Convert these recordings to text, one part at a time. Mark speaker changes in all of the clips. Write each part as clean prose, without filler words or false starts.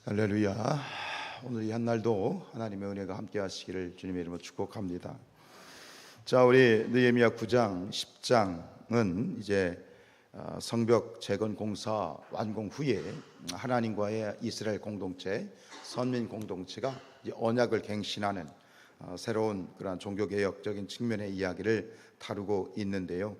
Speaker 1: 할렐루야. 오늘 이 한날도 하나님의 은혜가 함께 하시기를 주님의 이름으로 축복합니다. 자, 우리 느헤미야 9장 10장은 이제 성벽 재건 공사 완공 후에 하나님과의 이스라엘 공동체, 선민 공동체가 이제 언약을 갱신하는 새로운 그런 종교개혁적인 측면의 이야기를 다루고 있는데요.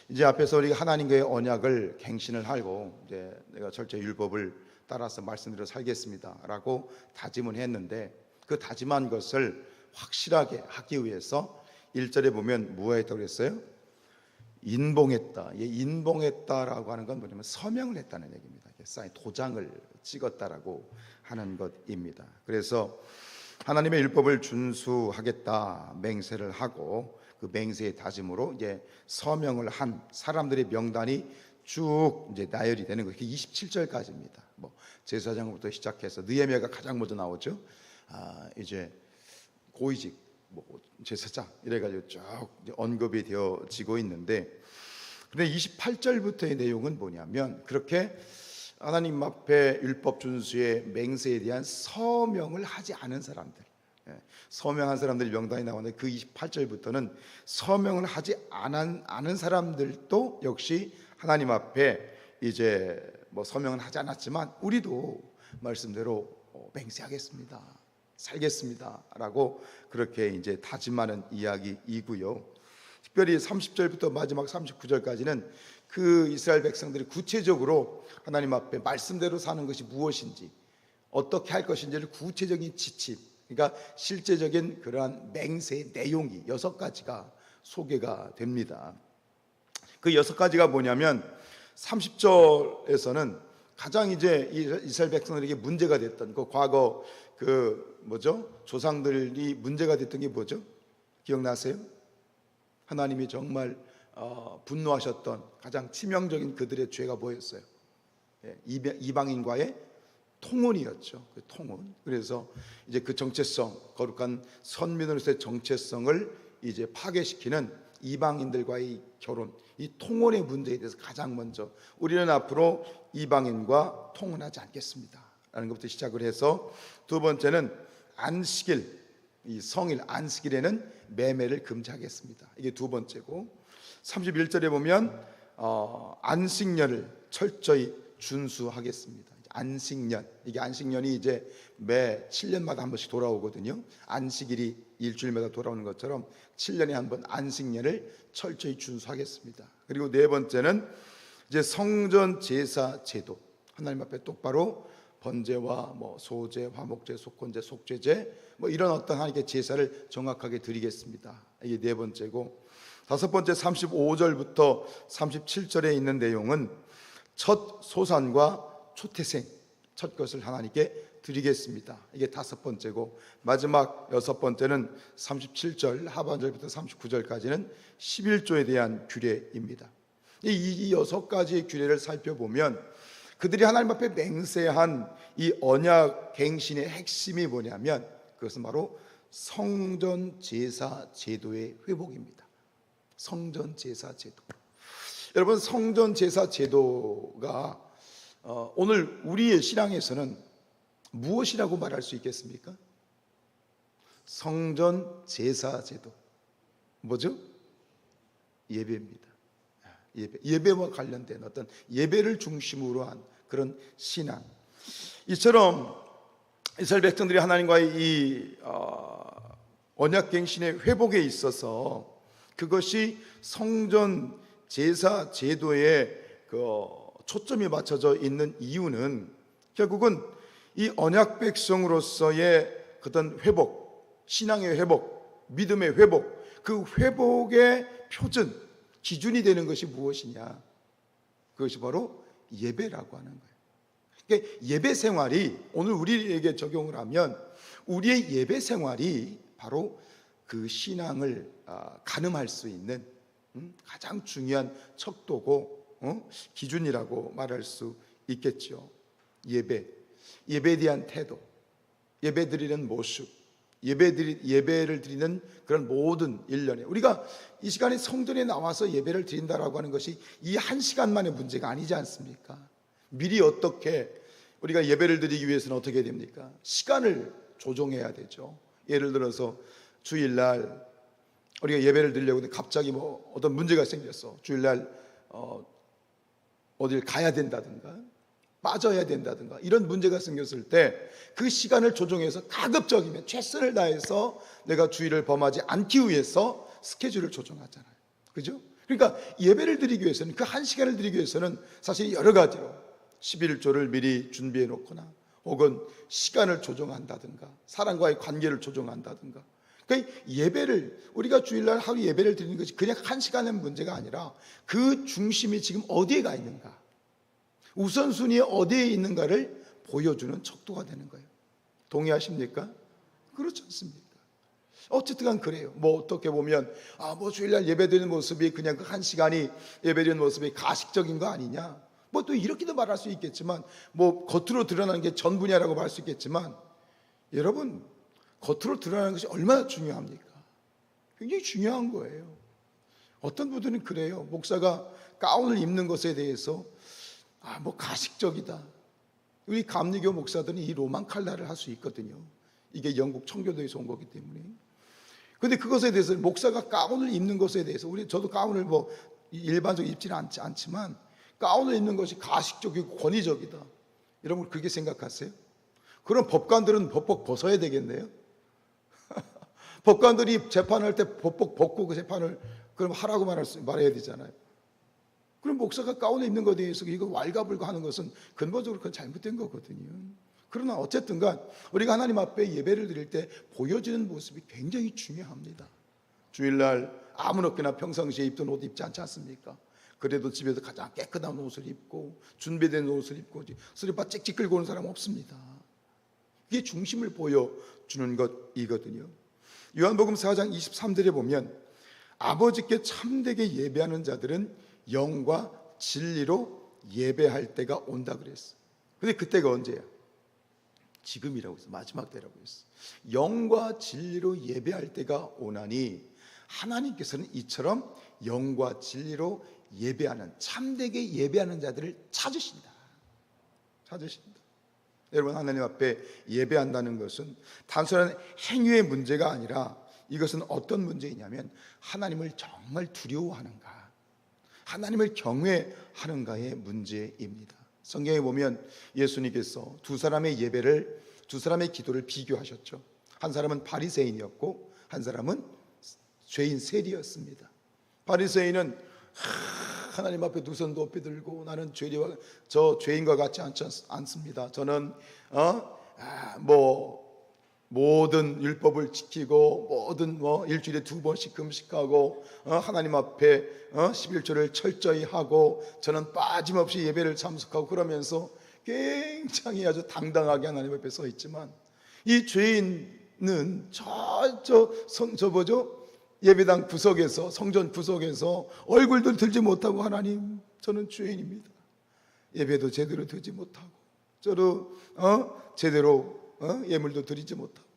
Speaker 1: 이제 앞에서 우리가 하나님과의 언약을 갱신을 하고 이제 내가 철저히 율법을 따라서 말씀대로 살겠습니다라고 다짐을 했는데, 그 다짐한 것을 확실하게 하기 위해서 1절에 보면 무엇 했다고 그랬어요? 인봉했다. 인봉했다라고 하는 건 뭐냐면 서명을 했다는 얘기입니다. 사인, 도장을 찍었다라고 하는 것입니다. 그래서 하나님의 율법을 준수하겠다 맹세를 하고, 그 맹세의 다짐으로 이제 서명을 한 사람들의 명단이 쭉 이제 나열이 되는 거. 27절까지입니다. 뭐 제사장부터 시작해서 느헤미야가 가장 먼저 나오죠. 이제 고위직 제사장 이래가지고 쭉 언급이 되어지고 있는데, 근데 28절부터의 내용은 뭐냐면, 그렇게 하나님 앞에 율법 준수의 맹세에 대한 서명을 하지 않은 사람들, 서명한 사람들이 명단이 나오는데, 그 28절부터는 서명을 하지 않은 사람들도 역시 하나님 앞에 이제 뭐 서명은 하지 않았지만 우리도 말씀대로 맹세하겠습니다, 살겠습니다라고 그렇게 이제 다짐하는 이야기이고요. 특별히 30절부터 마지막 39절까지는 그 이스라엘 백성들이 구체적으로 하나님 앞에 말씀대로 사는 것이 무엇인지, 어떻게 할 것인지를 구체적인 지침, 그러니까 실제적인 그러한 맹세의 내용이 6가지가 소개가 됩니다. 그 6가지가 뭐냐면, 30절에서는 가장 이제 이스라엘 백성들에게 문제가 됐던 그 과거 조상들이 문제가 됐던 게 뭐죠? 기억나세요? 하나님이 정말 분노하셨던 가장 치명적인 그들의 죄가 뭐였어요? 이방인과의 통혼이었죠. 그 통혼. 그래서 이제 그 정체성, 거룩한 선민으로서의 정체성을 이제 파괴시키는 이방인들과의 결혼, 이 통혼의 문제에 대해서 가장 먼저 우리는 앞으로 이방인과 통혼하지 않겠습니다 라는 것부터 시작을 해서, 두 번째는 안식일, 이 성일 안식일에는 매매를 금지하겠습니다. 이게 두 번째고, 31절에 보면 안식년을 철저히 준수하겠습니다. 안식년, 이게 안식년이 이제 매 7년마다 한 번씩 돌아오거든요. 안식일이 일주일마다 돌아오는 것처럼 7년에 한 번 안식년을 철저히 준수하겠습니다. 그리고 네 번째는 이제 성전 제사 제도, 하나님 앞에 똑바로 번제와 소제, 화목제, 속건제, 속죄제 이런 어떤 하나님께 제사를 정확하게 드리겠습니다. 이게 네 번째고, 다섯 번째 35절부터 37절에 있는 내용은 첫 소산과 초태생, 첫 것을 하나님께 드리겠습니다. 이게 다섯 번째고, 마지막 여섯 번째는 37절 하반절부터 39절까지는 11조에 대한 규례입니다. 이 6가지의 규례를 살펴보면 그들이 하나님 앞에 맹세한 이 언약 갱신의 핵심이 뭐냐면, 그것은 바로 성전 제사 제도의 회복입니다. 성전 제사 제도. 여러분, 성전 제사 제도가 오늘 우리의 신앙에서는 무엇이라고 말할 수 있겠습니까? 성전 제사 제도, 뭐죠? 예배입니다. 예배와 관련된 어떤 예배를 중심으로 한 그런 신앙. 이처럼 이스라엘 백성들이 하나님과의 이 언약갱신의 회복에 있어서 그것이 성전 제사 제도에 초점이 맞춰져 있는 이유는, 결국은 이 언약 백성으로서의 어떤 회복, 신앙의 회복, 믿음의 회복, 그 회복의 표준, 기준이 되는 것이 무엇이냐? 그것이 바로 예배라고 하는 거예요. 그러니까 예배 생활이, 오늘 우리에게 적용을 하면 우리의 예배 생활이 바로 그 신앙을 가늠할 수 있는 가장 중요한 척도고 기준이라고 말할 수 있겠죠. 예배에 대한 태도, 예배 드리는 모습, 예배를 드리는 그런 모든 일련에, 우리가 이 시간에 성전에 나와서 예배를 드린다라고 하는 것이 이 한 시간만의 문제가 아니지 않습니까? 미리 어떻게 우리가 예배를 드리기 위해서는 어떻게 됩니까? 시간을 조정해야 되죠. 예를 들어서 주일날 우리가 예배를 드리려고 하는데 갑자기 뭐 어떤 문제가 생겼어. 주일날 어딜 가야 된다든가 빠져야 된다든가 이런 문제가 생겼을 때 그 시간을 조정해서 가급적이면 최선을 다해서 내가 주일을 범하지 않기 위해서 스케줄을 조정하잖아요. 그죠? 그러니까 예배를 드리기 위해서는 그 한 시간을 드리기 위해서는 사실 여러 가지로 11조를 미리 준비해 놓거나 혹은 시간을 조정한다든가 사람과의 관계를 조정한다든가. 그러니까 예배를 우리가 주일날 하루 예배를 드리는 것이 그냥 한 시간의 문제가 아니라 그 중심이 지금 어디에 가 있는가, 우선순위에 어디에 있는가를 보여주는 척도가 되는 거예요. 동의하십니까? 그렇지 않습니까? 어쨌든 그래요. 뭐 어떻게 보면 뭐 주일날 예배드리는 모습이 그냥 그 한 시간이 예배드리는 모습이 가식적인 거 아니냐, 뭐 또 이렇게도 말할 수 있겠지만 뭐 겉으로 드러나는 게 전부냐라고 말할 수 있겠지만 여러분 겉으로 드러나는 것이 얼마나 중요합니까? 굉장히 중요한 거예요. 어떤 분들은 그래요. 목사가 가운을 입는 것에 대해서 뭐 가식적이다. 우리 감리교 목사들은 이 로만 칼라를 할 수 있거든요. 이게 영국 청교도에서 온 거기 때문에. 근데 그것에 대해서 목사가 가운을 입는 것에 대해서 저도 가운을 뭐 일반적으로 입지는 않지만 가운을 입는 것이 가식적이고 권위적이다. 여러분 그렇게 생각하세요? 그럼 법관들은 법복 벗어야 되겠네요. 법관들이 재판할 때 법복 벗고 그 재판을 그럼 하라고 말해야 되잖아요. 그럼 목사가 가운을 입는 것에 대해서 이거 왈가불가 하는 것은 근본적으로 그건 잘못된 거거든요. 그러나 어쨌든간 우리가 하나님 앞에 예배를 드릴 때 보여지는 모습이 굉장히 중요합니다. 주일날 아무렇게나 평상시에 입던 옷 입지 않지 않습니까? 그래도 집에서 가장 깨끗한 옷을 입고 준비된 옷을 입고 스리퍼 찍찍 끌고 오는 사람 없습니다. 이게 중심을 보여주는 것이거든요. 요한복음 4장 23절에 보면 아버지께 참되게 예배하는 자들은 영과 진리로 예배할 때가 온다 그랬어. 근데 그때가 언제야? 지금이라고 했어. 마지막 때라고 했어. 영과 진리로 예배할 때가 오나니 하나님께서는 이처럼 영과 진리로 예배하는 참되게 예배하는 자들을 찾으신다. 여러분 하나님 앞에 예배한다는 것은 단순한 행위의 문제가 아니라 이것은 어떤 문제이냐면 하나님을 정말 두려워하는가, 하나님을 경외하는가의 문제입니다. 성경에 보면 예수님께서 두 사람의 기도를 비교하셨죠. 한 사람은 바리새인이었고 한 사람은 죄인 세리였습니다. 바리새인은 하나님 앞에 두 손 높이 들고 나는 저 죄인과 같지 않습니다. 저는 모든 율법을 지키고 모든 일주일에 2번씩 금식하고 하나님 앞에 11조를 철저히 하고 저는 빠짐없이 예배를 참석하고 그러면서 굉장히 아주 당당하게 하나님 앞에 서 있지만 이 죄인은 예배당 구석에서 성전 구석에서 얼굴도 들지 못하고 하나님 저는 죄인입니다. 예배도 제대로 드리지 못하고 저도 제대로 예물도 드리지 못하고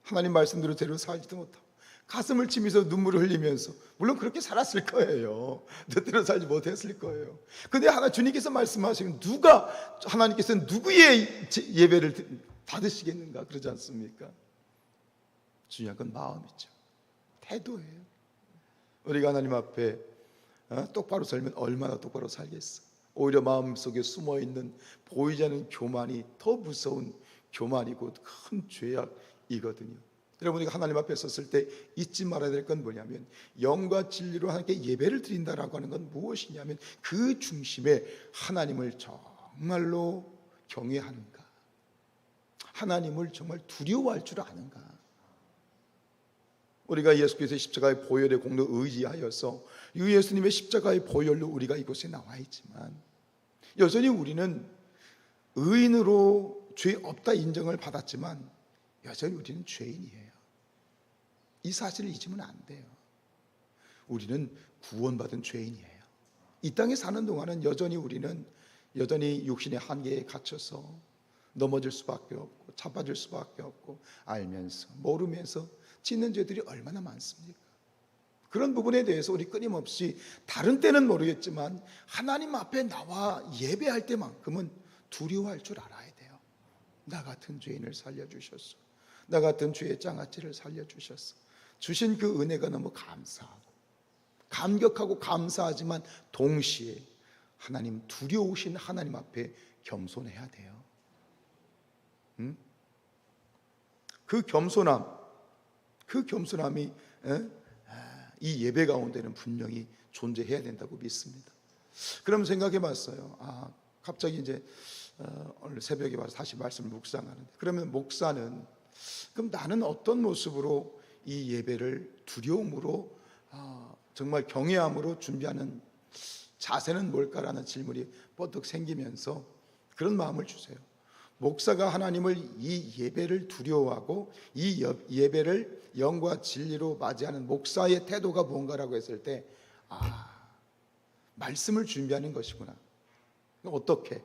Speaker 1: 하나님 말씀대로 제대로 살지도 못하고 가슴을 치면서 눈물을 흘리면서 물론 그렇게 살았을 거예요. 뜻대로 살지 못했을 거예요. 근데 주님께서 말씀하시면 하나님께서는 누구의 예배를 받으시겠는가 그러지 않습니까? 중요한 건 마음이죠. 태도예요. 우리가 하나님 앞에 똑바로 살면 얼마나 똑바로 살겠어. 오히려 마음속에 숨어있는 보이지 않는 교만이 더 무서운 교만이고 큰 죄악이거든요. 여러분 우리가 하나님 앞에 섰을 때 잊지 말아야 될 건 뭐냐면 영과 진리로 하나님께 예배를 드린다라고 하는 건 무엇이냐면 그 중심에 하나님을 정말로 경외하는가, 하나님을 정말 두려워할 줄 아는가. 우리가 예수께서의 십자가의 보혈의 공로 의지하여서 이 예수님의 십자가의 보혈로 우리가 이곳에 나와 있지만 여전히 우리는 의인으로 죄 없다 인정을 받았지만 여전히 우리는 죄인이에요. 이 사실을 잊으면 안 돼요. 우리는 구원받은 죄인이에요. 이 땅에 사는 동안은 우리는 여전히 육신의 한계에 갇혀서 넘어질 수밖에 없고 자빠질 수밖에 없고 알면서 모르면서 짓는 죄들이 얼마나 많습니까? 그런 부분에 대해서 우리 끊임없이 다른 때는 모르겠지만 하나님 앞에 나와 예배할 때만큼은 두려워할 줄 알아야 돼요. 나 같은 죄인을 살려주셨소. 나 같은 죄의 장아찌를 살려주셨어. 주신 그 은혜가 너무 감사하고 감격하고 감사하지만 동시에 하나님, 두려우신 하나님 앞에 겸손해야 돼요. 그 겸손함이 이 예배 가운데는 분명히 존재해야 된다고 믿습니다. 그럼 생각해 봤어요. 갑자기 이제 오늘 새벽에 와서 다시 말씀을 묵상하는데, 그러면 목사는, 그럼 나는 어떤 모습으로 이 예배를 두려움으로 정말 경외함으로 준비하는 자세는 뭘까라는 질문이 뻗득 생기면서 그런 마음을 주세요. 목사가 하나님을, 이 예배를 두려워하고 이 예배를 영과 진리로 맞이하는 목사의 태도가 뭔가라고 했을 때, 말씀을 준비하는 것이구나. 어떻게?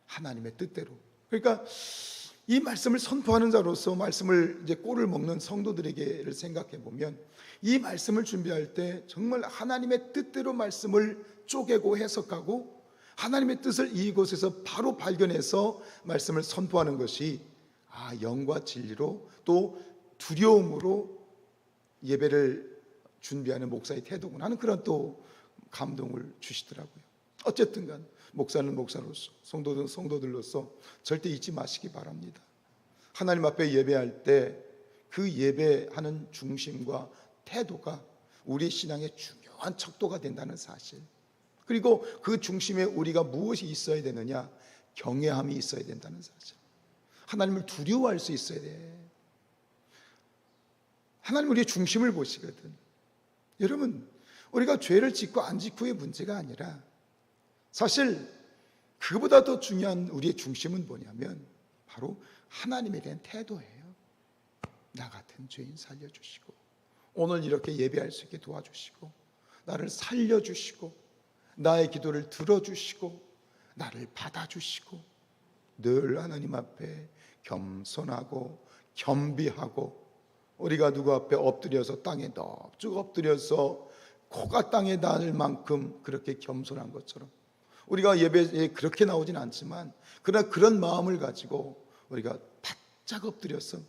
Speaker 1: 하나님의 뜻대로. 그러니까 이 말씀을 선포하는 자로서 말씀을 이제 꼴을 먹는 성도들에게를 생각해 보면, 이 말씀을 준비할 때 정말 하나님의 뜻대로 말씀을 쪼개고 해석하고 하나님의 뜻을 이곳에서 바로 발견해서 말씀을 선포하는 것이 영과 진리로 또 두려움으로 예배를 준비하는 목사의 태도구나 하는 그런 또 감동을 주시더라고요. 어쨌든 간 목사는 목사로서, 성도들은 성도들로서 절대 잊지 마시기 바랍니다. 하나님 앞에 예배할 때 그 예배하는 중심과 태도가 우리 신앙의 중요한 척도가 된다는 사실, 그리고 그 중심에 우리가 무엇이 있어야 되느냐? 경외함이 있어야 된다는 사실. 하나님을 두려워할 수 있어야 돼. 하나님 우리의 중심을 보시거든. 여러분, 우리가 죄를 짓고 안 짓고의 문제가 아니라 사실 그보다 더 중요한 우리의 중심은 뭐냐면 바로 하나님에 대한 태도예요. 나 같은 죄인 살려주시고 오늘 이렇게 예배할 수 있게 도와주시고 나를 살려주시고 나의 기도를 들어주시고 나를 받아주시고 늘 하나님 앞에 겸손하고 겸비하고, 우리가 누구 앞에 엎드려서 땅에 넙죽 엎드려서 코가 땅에 닿을 만큼 그렇게 겸손한 것처럼, 우리가 예배에 그렇게 나오진 않지만 그러나 그런 마음을 가지고 우리가 바짝 엎드려서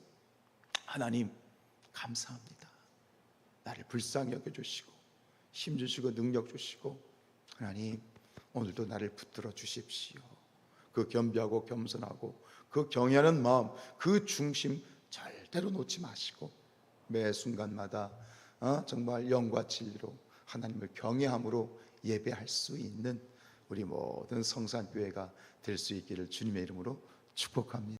Speaker 1: 하나님 감사합니다. 나를 불쌍히 여겨주시고 힘 주시고 능력 주시고 하나님 오늘도 나를 붙들어 주십시오. 그 겸비하고 겸손하고 그 경외하는 마음, 그 중심 절대로 놓지 마시고 매 순간마다 정말 영과 진리로 하나님을 경외함으로 예배할 수 있는 우리 모든 성산교회가 될 수 있기를 주님의 이름으로 축복합니다.